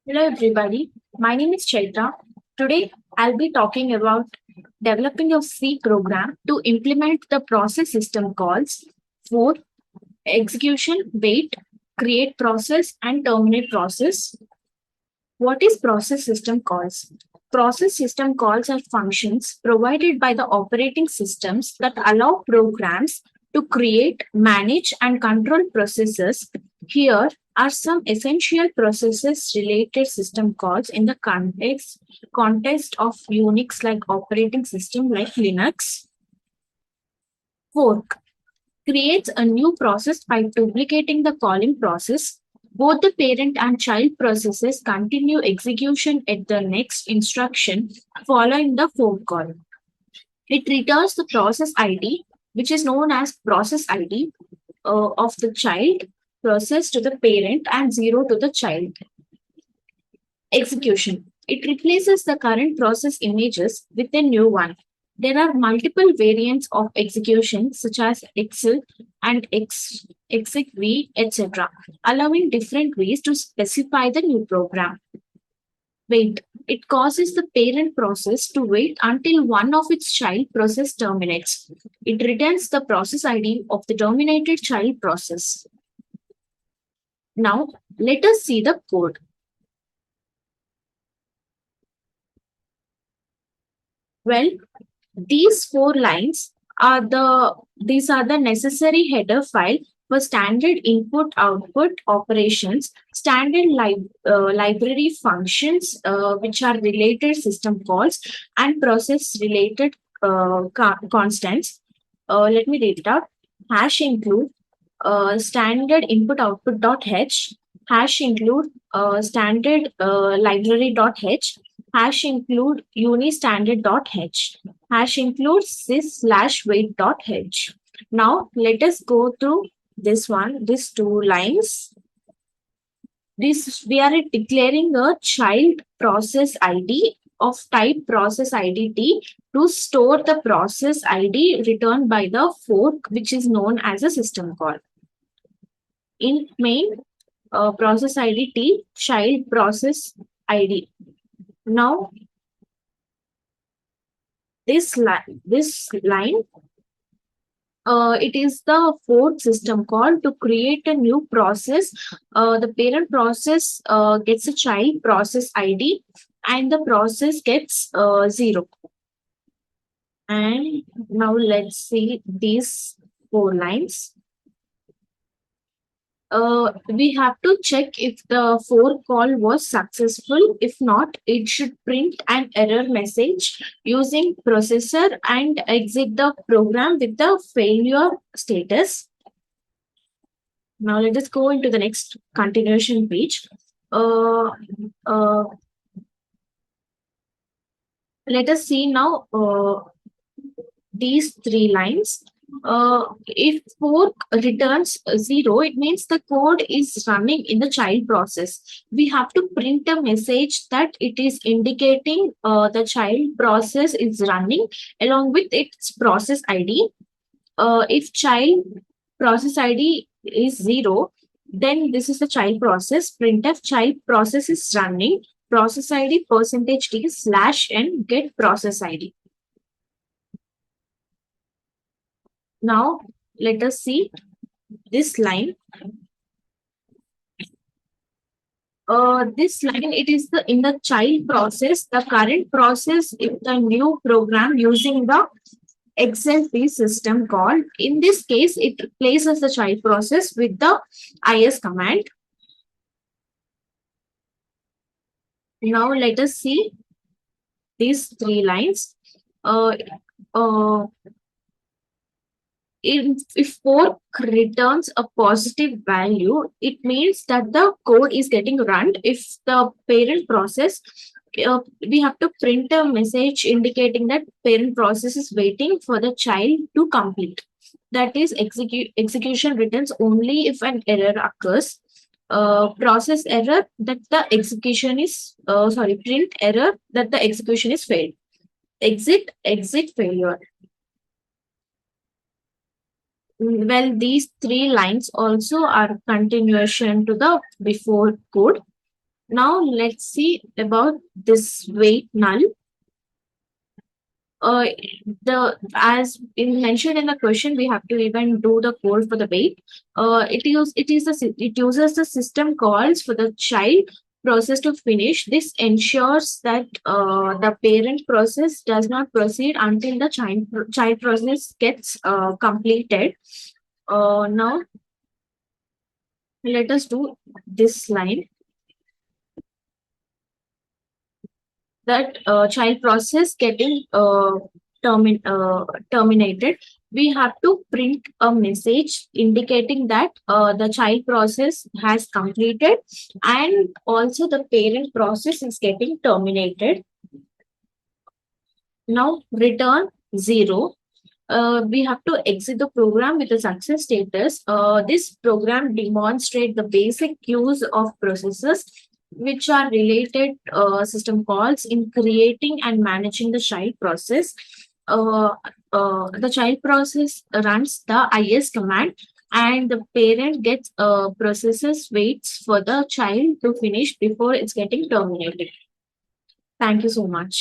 Hello everybody, my name is Chaitra. Today I'll be talking about developing a C program to implement the process system calls for execution, wait, create process, and terminate process. What is process system calls? Process system calls are functions provided by the operating systems that allow programs to create, manage, and control processes. Here are some essential processes related system calls in the context of Unix like operating system like Linux. Fork creates a new process by duplicating the calling process. Both the parent and child processes continue execution at the next instruction following the fork call. It returns the process ID, which is known as process ID of the child process to the parent and 0 to the child. Execution. It replaces the current process images with a new one. There are multiple variants of execution, such as Excel and execv, etc., allowing different ways to specify the new program. Wait. It causes the parent process to wait until one of its child process terminates. It returns the process ID of the terminated child process. Now, let us see the code. Well, these four lines are the necessary header file for standard input output operations, standard library functions which are related system calls, and process related constants. Let me read it out. Hash include standard input output dot h, hash include standard library dot h, hash include unistandard dot h, hash include sys slash wait dot h. Now let us go through these two lines. This we are declaring a child process ID of type process ID T to store the process ID returned by the fork, which is known as a system call. In main, process ID T, child process ID. Now this line, it is the fork system call to create a new process. The parent process gets a child process ID, and the process gets 0. And now let's see these four lines. We have to check if the fork call was successful. If not, it should print an error message using processor and exit the program with the failure status. Now let us go into the next continuation page. Uh, uh, Let us see now these three lines. If fork returns 0, it means the code is running in the child process. We have to print a message that it is indicating the child process is running along with its process ID. If child process ID is 0, then this is the child process. Printf child process is running. Process ID percentage %t slash n get process ID. Now let us see this line. This line, it is the in the child process. The current process is the new program using the XLP system call. In this case, it replaces the child process with the is command. Now let us see these three lines. Uh, uh, if fork returns a positive value, it means that the code is getting run. If the parent process, we have to print a message indicating that parent process is waiting for the child to complete. That is execution returns only if an error occurs. Process error that the execution is print error that the execution is failed. Exit failure. Well, these three lines also are continuation to the before code. Now let's see about this wait null. uh, as in mentioned in the question, we have to even do the code for the wait. It uses the system calls for the child process to finish. This ensures that the parent process does not proceed until the child process gets completed. Now let us do this line, that child process getting terminated. We have to print a message indicating that the child process has completed and also the parent process is getting terminated. Now return 0. We have to exit the program with a success status. This program demonstrates the basic use of processes which are related system calls in creating and managing the child process. Uh, the child process runs the is command and the parent gets processes waits for the child to finish before it's getting terminated. Thank you so much.